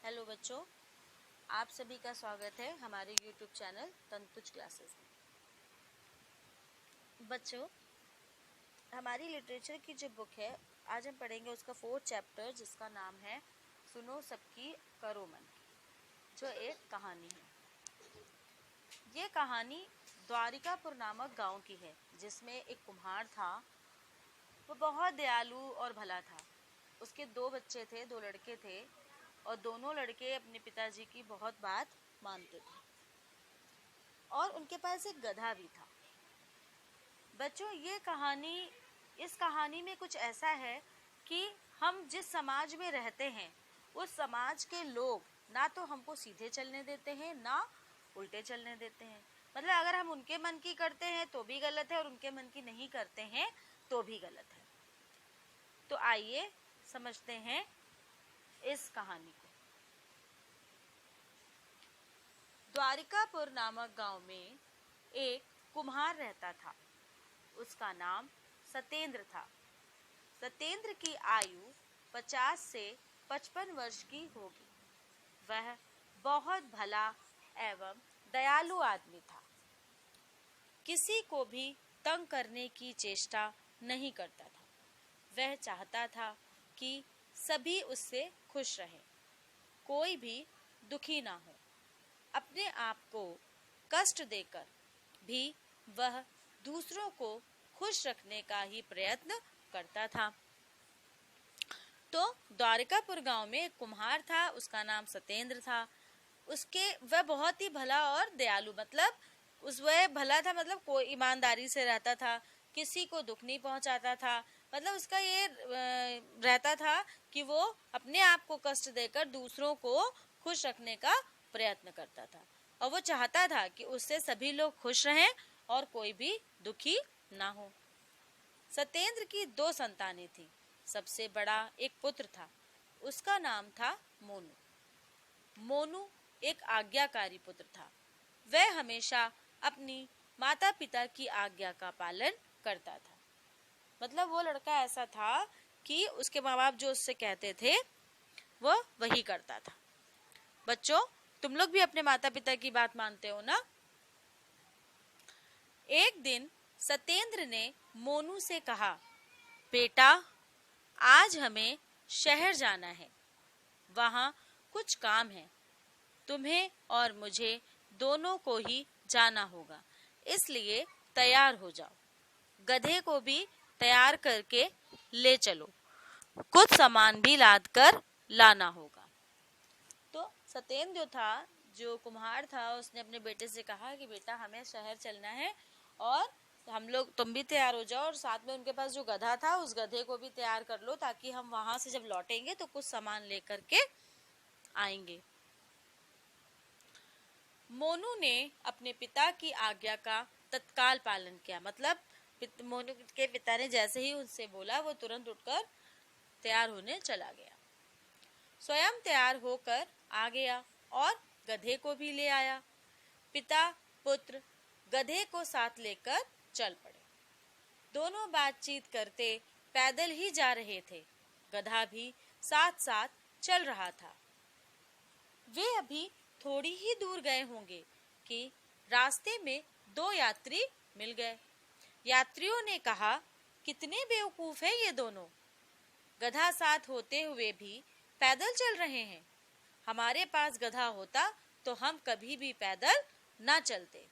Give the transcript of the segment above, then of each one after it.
Hello बच्चों, आप सभी का स्वागत है हमारे YouTube चैनल तंतुज क्लासेस में। बच्चों, हमारी लिटरेचर की जो बुक है आज हम पढ़ेंगे उसका 4th चैप्टर, जिसका नाम है सुनो सबकी करो मन की, जो एक कहानी है। ये कहानी द्वारिकापुर नामक गांव की है, जिसमें एक कुम्हार था। वो बहुत दयालु और भला था। उसके 2 बच्चे थे, 2 लड़के थे, और दोनों लड़के अपने पिताजी की बहुत बात मानते थे। और उनके पास एक गधा भी था। बच्चों, इस कहानी में कुछ ऐसा है कि हम जिस समाज में रहते हैं उस समाज के लोग ना तो हमको सीधे चलने देते हैं ना उल्टे चलने देते हैं। मतलब अगर हम उनके मन की करते हैं तो भी गलत है और उनके मन की नहीं करते हैं तो भी गलत है। तो आइए समझते हैं इस कहानी को। द्वारिकापुर नामक गांव में एक कुम्हार रहता था। उसका नाम सतेंद्र था। सतेंद्र की आयु 50 से 55 वर्ष की होगी। वह बहुत भला एवं दयालु आदमी था। किसी को भी तंग करने की चेष्टा नहीं करता था। वह चाहता था कि सभी उससे खुश रहें, कोई भी दुखी ना हो। अपने आप को कष्ट देकर भी वह दूसरों को खुश रखने का ही प्रयत्न करता था। तो द्वारिकापुर गांव में एक कुम्हार था, उसका नाम सतेंद्र था। वह बहुत ही भला और दयालु, वह भला था, मतलब कोई ईमानदारी से रहता था, किसी को दुख नहीं पहुंचाता था। मतलब उसका ये रहता था कि वो अपने आप को कष्ट देकर दूसरों को खुश रखने का प्रयत्न करता था, और वो चाहता था कि उससे सभी लोग खुश रहें और कोई भी दुखी ना हो। सतेंद्र की 2 संतानें थीं। सबसे बड़ा एक पुत्र था, उसका नाम था मोनू। मोनू एक आज्ञाकारी पुत्र था। वह हमेशा अपनी माता पिता की आज्ञा का पालन करता था। मतलब वो लड़का ऐसा था कि उसके माँ बाप जो उससे कहते थे वो वही करता था। बच्चों, तुम लोग भी अपने माता पिता की बात मानते हो ना? एक दिन सतेंद्र ने मोनू से कहा, बेटा, आज हमें शहर जाना है, वहाँ कुछ काम है। तुम्हें और मुझे दोनों को ही जाना होगा, इसलिए तैयार हो जाओ। गधे को भी तैयार करके ले चलो, कुछ सामान भी लाद कर लाना होगा। तो सतेंद्र जो कुम्हार था, उसने अपने बेटे से कहा कि बेटा, हमें शहर चलना है और तुम भी तैयार हो जाओ, और साथ में उनके पास जो गधा था उस गधे को भी तैयार कर लो, ताकि हम वहां से जब लौटेंगे तो कुछ सामान लेकर के आएंगे। मोनू ने अपने पिता की आज्ञा का तत्काल पालन किया। मतलब मोनू के पिता ने जैसे ही उनसे बोला, वो तुरंत उठकर तैयार होने चला गया। स्वयं तैयार होकर आ गया और गधे को भी ले आया। पिता पुत्र गधे को साथ लेकर चल पड़े। दोनों बातचीत करते पैदल ही जा रहे थे। गधा भी साथ साथ चल रहा था। वे अभी थोड़ी ही दूर गए होंगे कि रास्ते में 2 यात्री मिल गए। यात्रियों ने कहा, कितने बेवकूफ हैं ये दोनों, गधा साथ होते हुए भी पैदल चल रहे हैं। हमारे पास गधा होता तो हम कभी भी पैदल ना चलते।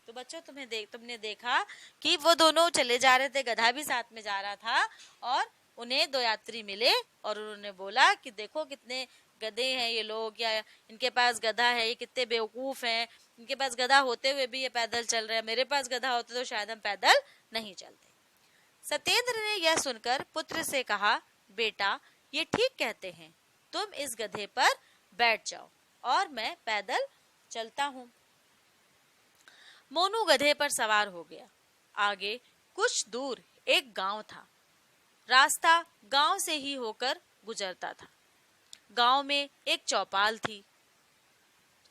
तो बच्चों, तुमने देखा कि वो दोनों चले जा रहे थे, गधा भी साथ में जा रहा था, और उन्हें 2 यात्री मिले और उन्होंने बोला कि देखो कितने गधे हैं ये लोग, या इनके पास गधा है, ये कितने बेवकूफ हैं, इनके पास गधा होते हुए भी ये पैदल चल रहे हैं, मेरे पास गधा होता तो शायद हम पैदल नहीं चलते। सतेंद्र ने यह सुनकर पुत्र से कहा, बेटा, ये ठीक कहते हैं, तुम इस गधे पर बैठ जाओ और मैं पैदल चलता हूँ। मोनू गधे पर सवार हो गया। आगे कुछ दूर एक गांव था। रास्ता गांव से ही होकर गुजरता था। गांव में एक चौपाल थी।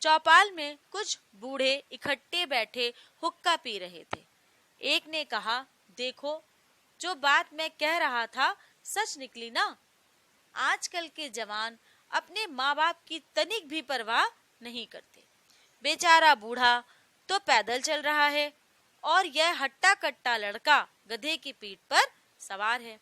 चौपाल में कुछ बूढ़े इकट्ठे बैठे हुक्का पी रहे थे। एक ने कहा, देखो, जो बात मैं कह रहा था सच निकली ना। आजकल के जवान अपने माँ बाप की तनिक भी परवाह नहीं करते। बेचारा बूढ़ा तो पैदल चल रहा है और यह हट्टा कट्टा लड़का गधे की पीठ पर सवार है।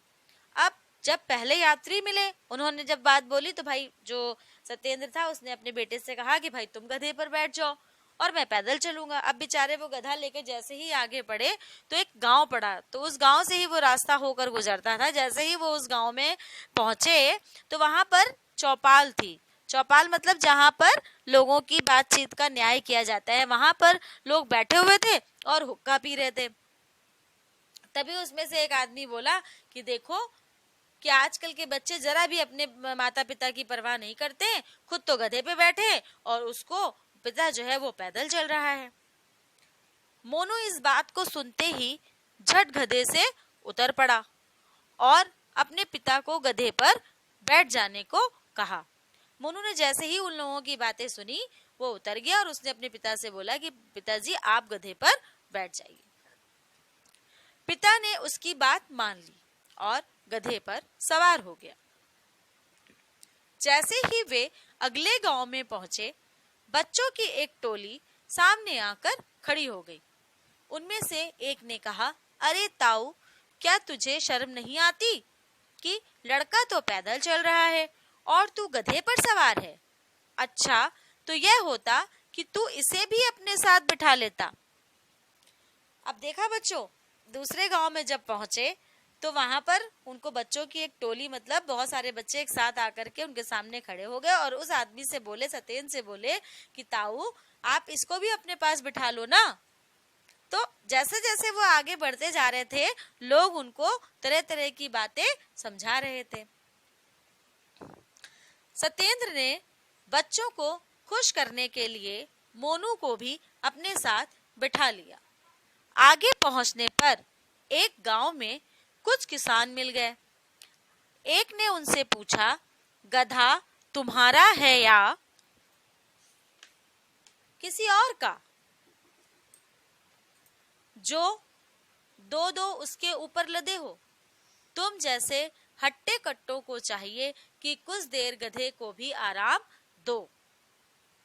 अब जब पहले यात्री मिले, उन्होंने जब बात बोली तो भाई जो सत्येंद्र था उसने अपने बेटे से कहा कि भाई तुम गधे पर बैठ जाओ और मैं पैदल चलूंगा। अब बेचारे वो गधा लेके जैसे ही आगे बढ़े तो एक गांव पड़ा, तो उस गांव से ही वो रास्ता होकर गुजरता था। जैसे ही वो उस गांव में पहुंचे तो वहां पर चौपाल थी। चौपाल मतलब जहां पर लोगों की बातचीत का न्याय किया जाता है। वहां पर लोग बैठे हुए थे और हुक्का पी रहे थे। तभी उसमें से एक आदमी बोला कि देखो कि आजकल के बच्चे जरा भी अपने माता पिता की परवाह नहीं करते, खुद तो गधे पे बैठे और उसको पिता जो है वो पैदल चल रहा है। मोनू इस बात को सुनते ही झट गधे से उतर पड़ा और अपने पिता को गधे पर बैठ जाने को कहा। मोनू ने जैसे ही उन लोगों की बातें सुनी वो उतर गया और उसने अपने पिता से बोला कि पिताजी आप गधे पर बैठ जाइए। पिता ने उसकी बात मान ली और गधे पर सवार हो गया। जैसे ही वे अगले गांव में पहुंचे, बच्चों की एक टोली सामने आकर खड़ी हो गई। उनमें से एक ने कहा, अरे ताऊ, क्या तुझे शर्म नहीं आती कि लड़का तो पैदल चल रहा है और तू गधे पर सवार है। अच्छा तो यह होता कि तू इसे भी अपने साथ बिठा लेता। अब देखा बच्चों, दूसरे गांव में जब पहुंचे तो वहां पर उनको बच्चों की एक टोली, मतलब बहुत सारे बच्चे एक साथ आकर के उनके सामने खड़े हो गए और उस आदमी से बोले, सत्येंद्र से बोले कि ताऊ आप इसको भी अपने पास बिठा लो ना। तो जैसे जैसे वो आगे बढ़ते जा रहे थे, लोग उनको तरह तरह की बातें समझा रहे थे। सत्येंद्र ने बच्चों को खुश करने के लिए मोनू को भी अपने साथ बिठा लिया। आगे पहुंचने पर एक गांव में कुछ किसान मिल गए। एक ने उनसे पूछा, गधा तुम्हारा है या किसी और का, जो दो दो उसके ऊपर लदे हो? तुम जैसे हट्टे कट्टों को चाहिए कि कुछ देर गधे को भी आराम दो।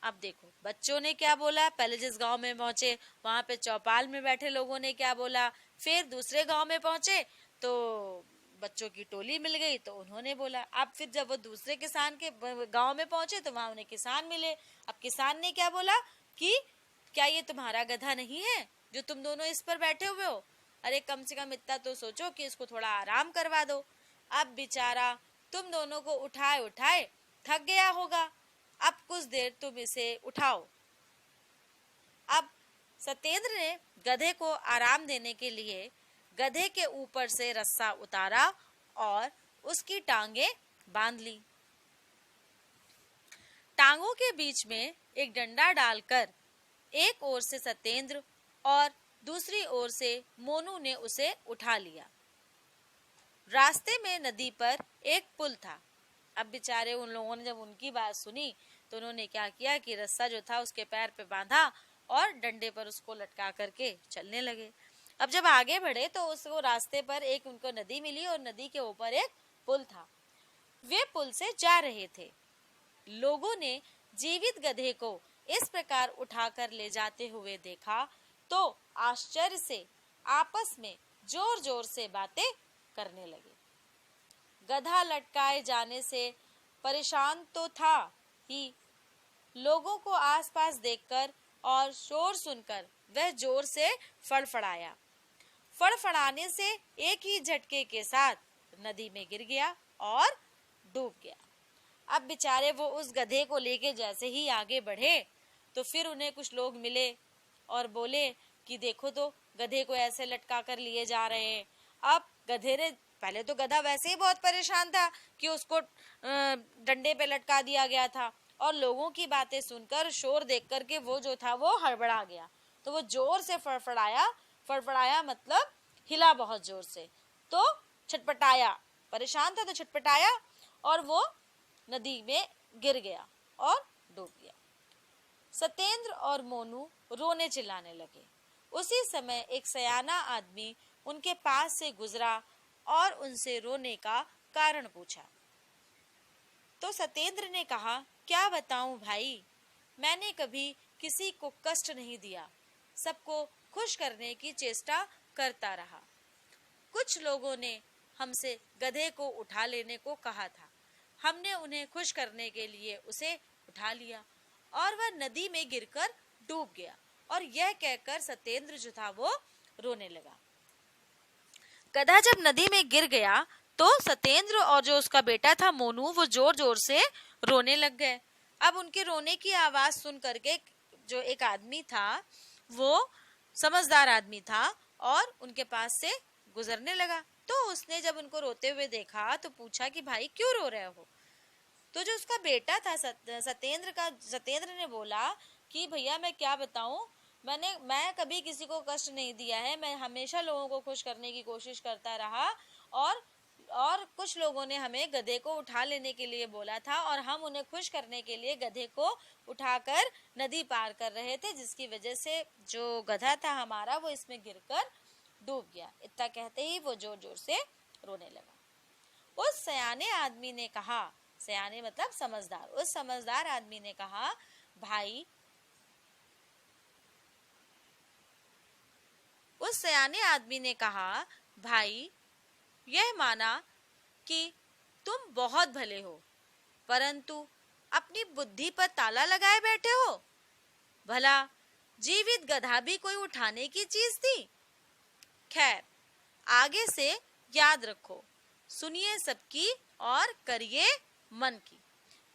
अब देखो बच्चों ने क्या बोला। पहले जिस गांव में पहुंचे वहां पे चौपाल में बैठे लोगों ने क्या बोला, फिर दूसरे गांव में पहुंचे तो बच्चों की टोली मिल गई तो उन्होंने बोला। अब फिर जब वो दूसरे किसान के गांव में पहुंचे तो वहां उन्हें किसान मिले। अब किसान ने क्या बोला कि क्या ये तुम्हारा गधा नहीं है जो तुम दोनों इस पर बैठे हुए हो? अरे कम से कम इतना तो सोचो कि इसको थोड़ा आराम करवा दो। अब बेचारा तुम दोनों को उठाए उठाए थक गया होगा, अब कुछ देर तुम इसे उठाओ। अब सत्येंद्र ने गधे को आराम देने के लिए गधे के ऊपर से रस्सा उतारा और उसकी टांगे बांध ली। टांगों के बीच में एक डंडा डालकर एक ओर से सत्येंद्र और दूसरी ओर से मोनू ने उसे उठा लिया। रास्ते में नदी पर एक पुल था। अब बेचारे उन लोगों ने जब उनकी बात सुनी तो उन्होंने क्या किया कि रस्सा जो था उसके पैर पे बांधा और डंडे पर उसको लटका करके चलने लगे। अब जब आगे बढ़े तो उसको रास्ते पर एक उनको नदी मिली और नदी के ऊपर एक पुल था। वे पुल से जा रहे थे। लोगों ने जीवित गधे को इस प्रकार उठाकर ले जाते हुए देखा तो आश्चर्य से आपस में जोर जोर से बातें करने लगे। गधा लटकाए जाने से परेशान तो था ही, लोगों को आसपास देखकर और शोर सुनकर वह जोर से फड़फड़ाया। फड़फड़ाने से एक ही झटके के साथ नदी में गिर गया और डूब गया। अब बेचारे वो उस गधे को लेके जैसे ही आगे बढ़े तो फिर उन्हें कुछ लोग मिले और बोले कि देखो तो गधे को ऐसे लटका कर लिए जा रहे हैं। अब गधे ने, पहले तो गधा वैसे ही बहुत परेशान था कि उसको डंडे पे लटका दिया गया था और लोगों की बातें सुनकर शोर देख करके वो जो था वो हड़बड़ा गया। तो वो जोर से फड़फड़ाया मतलब हिला बहुत जोर से, तो छटपटाया, परेशान था तो छटपटाया और वो नदी में गिर गया और डूब गया। सत्येंद्र और मोनू रोने चिल्लाने लगे। उसी समय एक सयाना आदमी उनके पास से गुजरा और उनसे रोने का कारण पूछा। तो सतेंद्र ने कहा, क्या बताऊं भाई, मैंने कभी किसी को कष्ट नहीं दिया, सबको खुश करने की चेष्टा करता रहा। कुछ लोगों ने हमसे गधे को उठा लेने को कहा था, हमने उन्हें खुश करने के लिए उसे उठा लिया और वह नदी में गिरकर डूब गया। और यह कहकर सतेंद्र जो था वो रोने लगा। गधा जब नदी में गिर गया तो सतेंद्र और जो उसका बेटा था मोनू, वो जोर जोर से रोने लग गए। अब उनके रोने की आवाज सुन करके जो एक आदमी था, वो समझदार आदमी था और उनके पास से गुजरने लगा। तो उसने जब उनको रोते हुए देखा तो पूछा कि भाई क्यों रो रहे हो। तो जो उसका बेटा था सतेंद्र ने बोला कि भैया मैं क्या बताऊं, मैं कभी किसी को कष्ट नहीं दिया है, मैं हमेशा लोगों को खुश करने की कोशिश करता रहा और कुछ लोगों ने हमें गधे को उठा लेने के लिए बोला था और हम उन्हें खुश करने के लिए गधे को उठाकर नदी पार कर रहे थे, जिसकी वजह से जो गधा था हमारा वो इसमें गिरकर डूब गया। इतना कहते ही वो जोर जोर से रोने लगा। उस सयाने आदमी ने कहा, सयाने मतलब समझदार, उस समझदार आदमी ने कहा, भाई उस सयाने आदमी ने कहा, भाई यह माना कि तुम बहुत भले हो, परंतु अपनी बुद्धि पर ताला लगाए बैठे हो। भला जीवित गधा भी कोई उठाने की चीज थी। खैर, आगे से याद रखो, सुनिए सबकी और करिए मन की।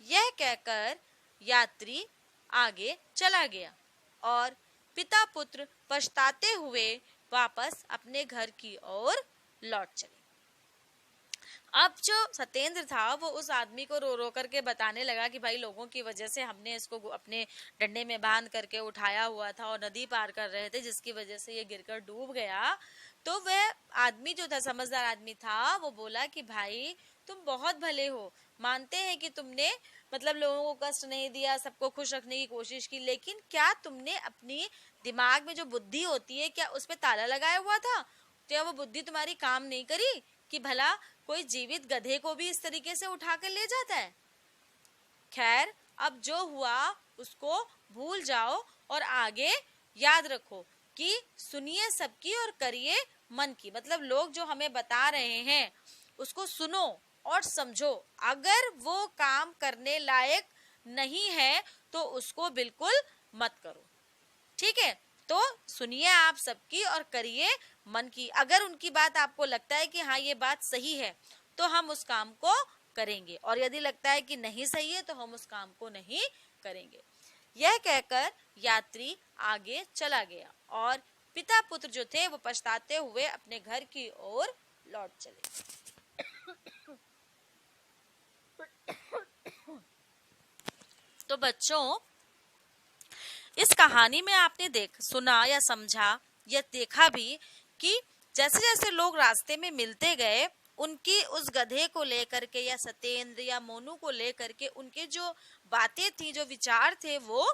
यह कहकर यात्री आगे चला गया और पिता पुत्र पछताते हुए वापस अपने घर की ओर लौट चले। अब जो सतेंद्र था वो उस आदमी को रो रो करके बताने लगा कि भाई लोगों की वजह से हमने इसको अपने डंडे में बांध करके उठाया हुआ था और नदी पार कर रहे थे, जिसकी वजह से ये गिरकर डूब गया। तो वह आदमी जो था, समझदार आदमी था, वो बोला कि भाई तुम बहुत भले हो, मानते हैं कि तुमने मतलब लोगों को कष्ट नहीं दिया, सबको खुश रखने की कोशिश की, लेकिन क्या तुमने अपनी दिमाग में जो बुद्धि होती है क्या उस पर ताला लगाया हुआ था? क्या वो बुद्धि तुम्हारी काम नहीं करी कि भला कोई जीवित गधे को भी इस तरीके से उठा कर ले जाता है? खैर, अब जो हुआ उसको भूल जाओ और आगे याद रखो कि सुनिए सबकी और करिए मन की। मतलब लोग जो हमें बता रहे हैं उसको सुनो और समझो, अगर वो काम करने लायक नहीं है तो उसको बिल्कुल मत करो। ठीक है, तो सुनिए आप सबकी और करिए मन की। अगर उनकी बात आपको लगता है कि हाँ ये बात सही है तो हम उस काम को करेंगे, और यदि लगता है कि नहीं सही है तो हम उस काम को नहीं करेंगे। यह कहकर यात्री आगे चला गया और पिता पुत्र जो थे वो पछताते हुए अपने घर की ओर लौट चले। तो बच्चों, इस कहानी में आपने सुना या समझा या देखा भी कि जैसे जैसे लोग रास्ते में मिलते गए, उनकी उस गधे को लेकर के या सतेंद्र या मोनू को लेकर के उनके जो बातें थी, जो विचार थे, वो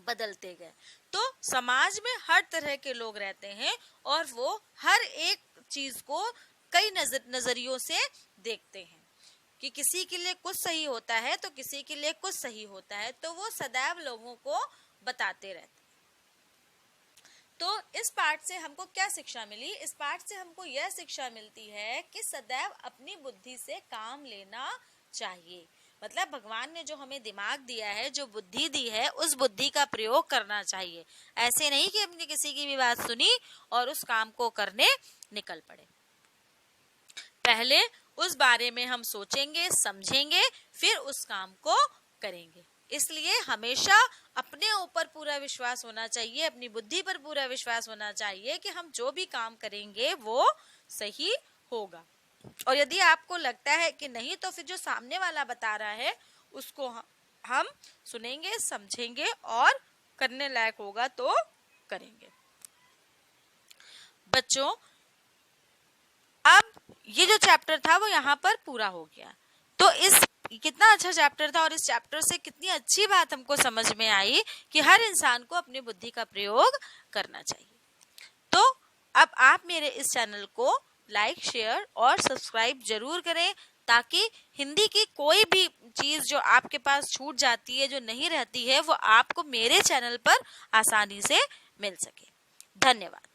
बदलते गए। तो समाज में हर तरह के लोग रहते हैं और वो हर एक चीज को कई नजरियों से देखते हैं कि किसी के लिए कुछ सही होता है तो किसी के लिए कुछ सही होता है, तो वो सदैव लोगों को बताते रहते। तो इस पाठ से हमको क्या शिक्षा मिली? इस पाठ से हमको यह शिक्षा मिलती है कि सदैव अपनी बुद्धि से काम लेना चाहिए। मतलब भगवान ने जो हमें दिमाग दिया है, जो बुद्धि दी है, उस बुद्धि का प्रयोग करना चाहिए। ऐसे नहीं कि अपनी किसी की भी बात सुनी और उस काम को करने निकल पड़े। पहले उस बारे में हम सोचेंगे, समझेंगे, फिर उस काम को करेंगे। इसलिए हमेशा अपने ऊपर पूरा विश्वास होना चाहिए, अपनी बुद्धि पर पूरा विश्वास होना चाहिए कि हम जो भी काम करेंगे वो सही होगा। और यदि आपको लगता है कि नहीं, तो फिर जो सामने वाला बता रहा है उसको हम सुनेंगे, समझेंगे और करने लायक होगा तो करेंगे। बच्चों, अब ये जो चैप्टर था वो यहाँ पर पूरा हो गया। तो कितना अच्छा चैप्टर था और इस चैप्टर से कितनी अच्छी बात हमको समझ में आई कि हर इंसान को अपनी बुद्धि का प्रयोग करना चाहिए। तो अब आप मेरे इस चैनल को लाइक, शेयर और सब्सक्राइब जरूर करें ताकि हिंदी की कोई भी चीज़ जो आपके पास छूट जाती है, जो नहीं रहती है, वो आपको मेरे चैनल पर आसानी से मिल सके। धन्यवाद।